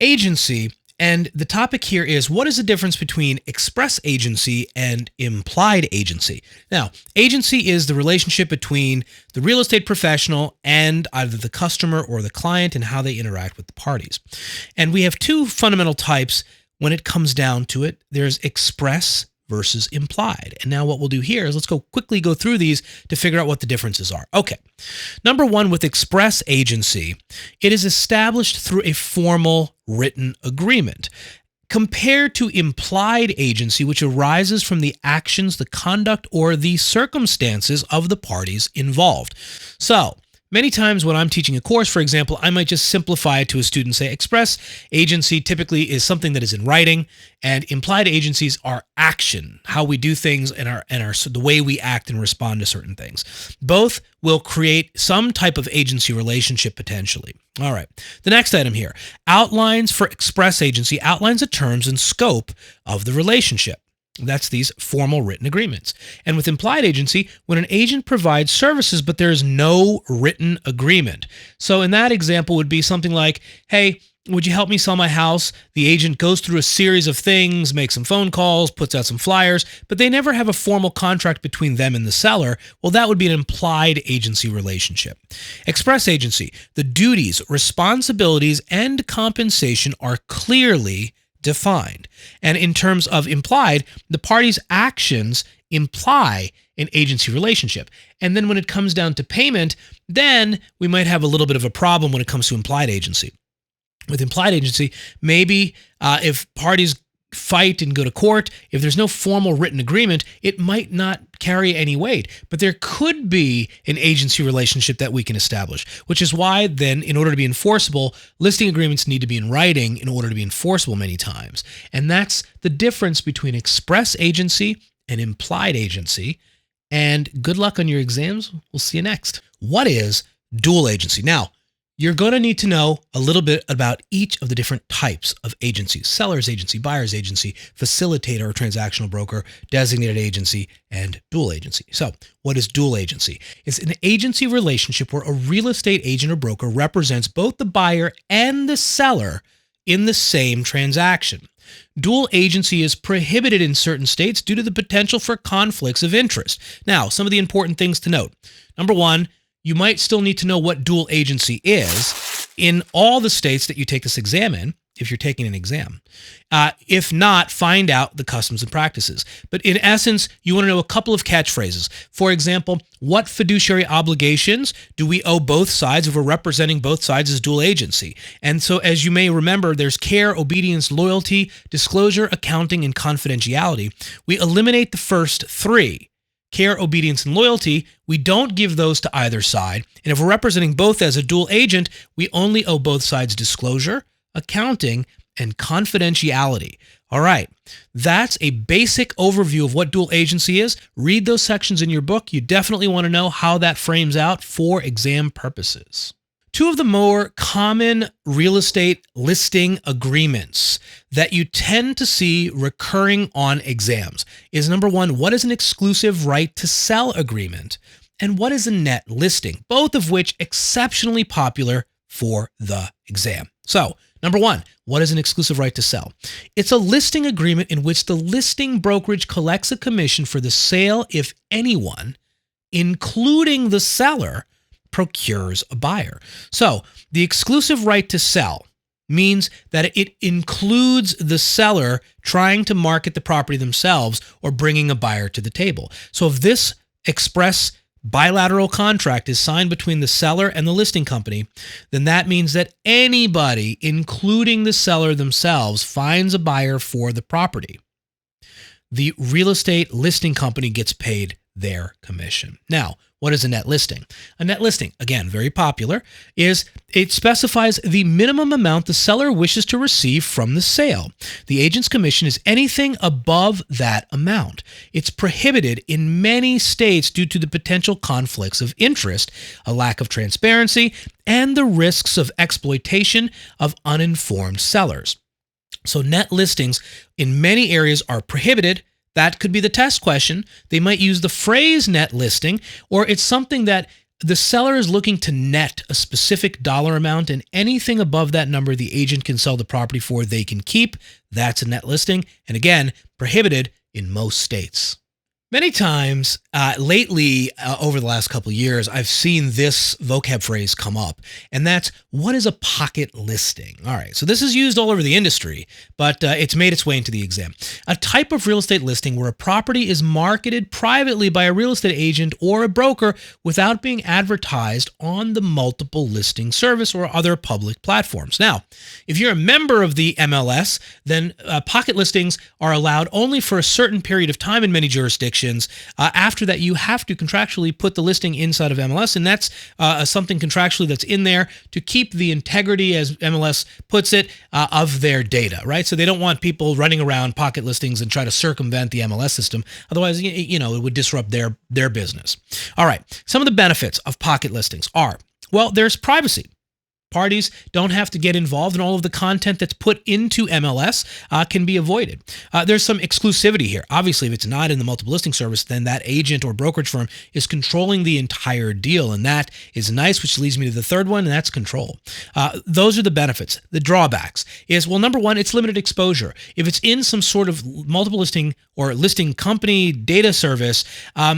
agency. And the topic here is, what is the difference between express agency and implied agency? Now, agency is the relationship between the real estate professional and either the customer or the client and how they interact with the parties. And we have two fundamental types when it comes down to it. There's express versus implied. And now what we'll do here is let's quickly go through these to figure out what the differences are. Okay. Number one, with express agency, it is established through a formal written agreement, compared to implied agency, which arises from the actions, the conduct, or the circumstances of the parties involved. So, many times when I'm teaching a course, for example, I might just simplify it to a student, say express agency typically is something that is in writing, and implied agencies are action, how we do things and the way we act and respond to certain things. Both will create some type of agency relationship potentially. All right. The next item here, outlines for express agency outlines the terms and scope of the relationship. That's these formal written agreements. And with implied agency, when an agent provides services, but there is no written agreement. So in that example would be something like, hey, would you help me sell my house? The agent goes through a series of things, makes some phone calls, puts out some flyers, but they never have a formal contract between them and the seller. Well, that would be an implied agency relationship. Express agency, the duties, responsibilities, and compensation are clearly defined. And in terms of implied, the parties' actions imply an agency relationship. And then when it comes down to payment, then we might have a little bit of a problem when it comes to implied agency. With implied agency, maybe if parties fight and go to court, if there's no formal written agreement, it might not carry any weight. But there could be an agency relationship that we can establish, which is why then, in order to be enforceable, listing agreements need to be in writing in order to be enforceable many times. And that's the difference between express agency and implied agency. And good luck on your exams. We'll see you next. What is dual agency? Now, you're going to need to know a little bit about each of the different types of agencies: seller's agency, buyer's agency, facilitator or transactional broker, designated agency, and dual agency. So what is dual agency? It's an agency relationship where a real estate agent or broker represents both the buyer and the seller in the same transaction. Dual agency is prohibited in certain states due to the potential for conflicts of interest. Now, some of the important things to note. Number one, you might still need to know what dual agency is in all the states that you take this exam in, if you're taking an exam. If not, find out the customs and practices. But in essence, you want to know a couple of catchphrases. For example, what fiduciary obligations do we owe both sides if we're representing both sides as dual agency? And so, as you may remember, there's care, obedience, loyalty, disclosure, accounting, and confidentiality. We eliminate the first three. Care, obedience, and loyalty, we don't give those to either side. And if we're representing both as a dual agent, we only owe both sides disclosure, accounting, and confidentiality. All right, that's a basic overview of what dual agency is. Read those sections in your book. You definitely want to know how that frames out for exam purposes. Two of the more common real estate listing agreements that you tend to see recurring on exams is, number one, what is an exclusive right to sell agreement? And what is a net listing? Both of which exceptionally popular for the exam. So, number one, what is an exclusive right to sell? It's a listing agreement in which the listing brokerage collects a commission for the sale if anyone, including the seller, procures a buyer. So the exclusive right to sell means that it includes the seller trying to market the property themselves or bringing a buyer to the table. So if this express bilateral contract is signed between the seller and the listing company, then that means that anybody, including the seller themselves, finds a buyer for the property. The real estate listing company gets paid their commission. Now, what is a net listing? A net listing, again, very popular, is it specifies the minimum amount the seller wishes to receive from the sale. The agent's commission is anything above that amount. It's prohibited in many states due to the potential conflicts of interest, a lack of transparency, and the risks of exploitation of uninformed sellers. So net listings in many areas are prohibited. That could be the test question. They might use the phrase net listing, or it's something that The seller is looking to net a specific dollar amount, and anything above that number the agent can sell the property for, they can keep. That's a net listing. And again, prohibited in most states. Many times lately, over the last couple of years, I've seen this vocab phrase come up, and that's, what is a pocket listing? All right, so this is used all over the industry, but it's made its way into the exam. A type of real estate listing where a property is marketed privately by a real estate agent or a broker without being advertised on the multiple listing service or other public platforms. Now, if you're a member of the MLS, then pocket listings are allowed only for a certain period of time in many jurisdictions. After that, you have to contractually put the listing inside of MLS, and that's something contractually that's in there to keep the integrity, as MLS puts it, of their data, right? So they don't want people running around pocket listings and try to circumvent the MLS system. Otherwise, it would disrupt their business. All right, some of the benefits of pocket listings are, well, there's privacy. Parties don't have to get involved, and all of the content that's put into MLS can be avoided. There's some exclusivity here. Obviously, if it's not in the multiple listing service, then that agent or brokerage firm is controlling the entire deal, and that is nice, which leads me to the third one, and that's control. Those are the benefits. The drawbacks is, well, number one, it's limited exposure. If it's in some sort of multiple listing or listing company data service,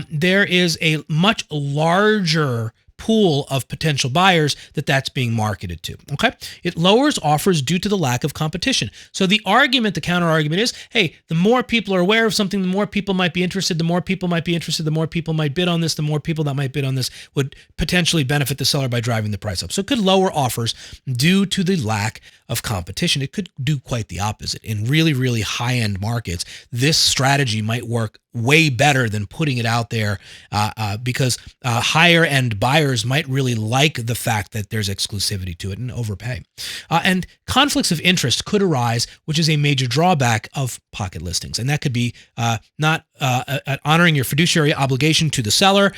there is a much larger pool of potential buyers that's being marketed to. Okay. It lowers offers due to the lack of competition. So the counter argument is, hey, the more people are aware of something, the more people might be interested, the more people might bid on this, the more people that might bid on this would potentially benefit the seller by driving the price up. So it could lower offers due to the lack of competition. It could do quite the opposite. In really, really high-end markets, this strategy might work way better than putting it out there because higher-end buyers might really like the fact that there's exclusivity to it and overpay. And conflicts of interest could arise, which is a major drawback of pocket listings. And that could be not honoring your fiduciary obligation to the seller,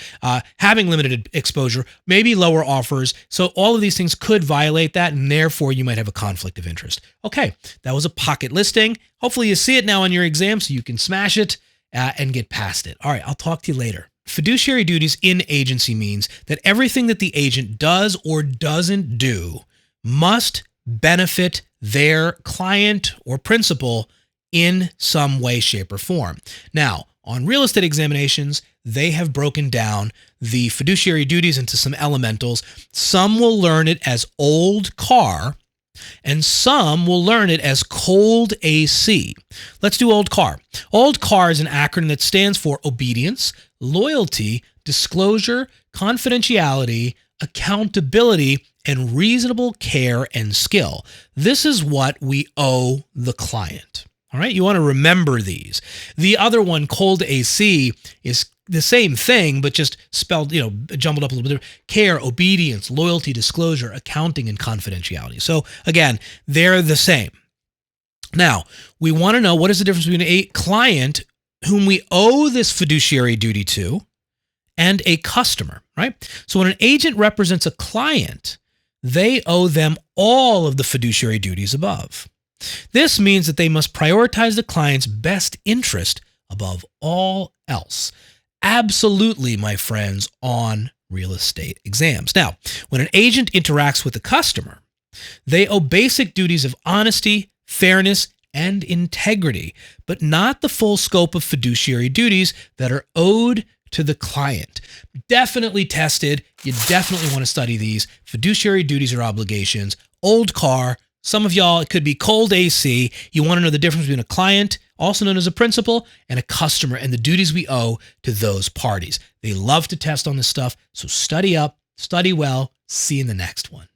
having limited exposure, maybe lower offers. So all of these things could violate that, and therefore you might have a conflict of interest. Okay, that was a pocket listing. Hopefully you see it now on your exam so you can smash it and get past it. All right, I'll talk to you later. Fiduciary duties in agency means that everything that the agent does or doesn't do must benefit their client or principal in some way, shape, or form. Now, on real estate examinations, they have broken down the fiduciary duties into some elementals. Some will learn it as old car, and some will learn it as cold AC. Let's do old car. Old car is an acronym that stands for obedience, loyalty, disclosure, confidentiality, accountability, and reasonable care and skill. This is what we owe the client. All right, you want to remember these. The other one, cold AC, is the same thing, but just spelled, jumbled up a little bit. Care, obedience, loyalty, disclosure, accounting, and confidentiality. So again, they're the same. Now, we want to know, what is the difference between a client whom we owe this fiduciary duty to and a customer, right? So when an agent represents a client, they owe them all of the fiduciary duties above. This means that they must prioritize the client's best interest above all else. Absolutely, my friends, on real estate exams. Now, when an agent interacts with a customer, they owe basic duties of honesty, fairness, and integrity, but not the full scope of fiduciary duties that are owed to the client. Definitely tested. You definitely want to study these. Fiduciary duties or obligations, old car. Some of y'all, it could be cold AC. You want to know the difference between a client, also known as a principal, and a customer, and the duties we owe to those parties. They love to test on this stuff, so study up, study well. See you in the next one.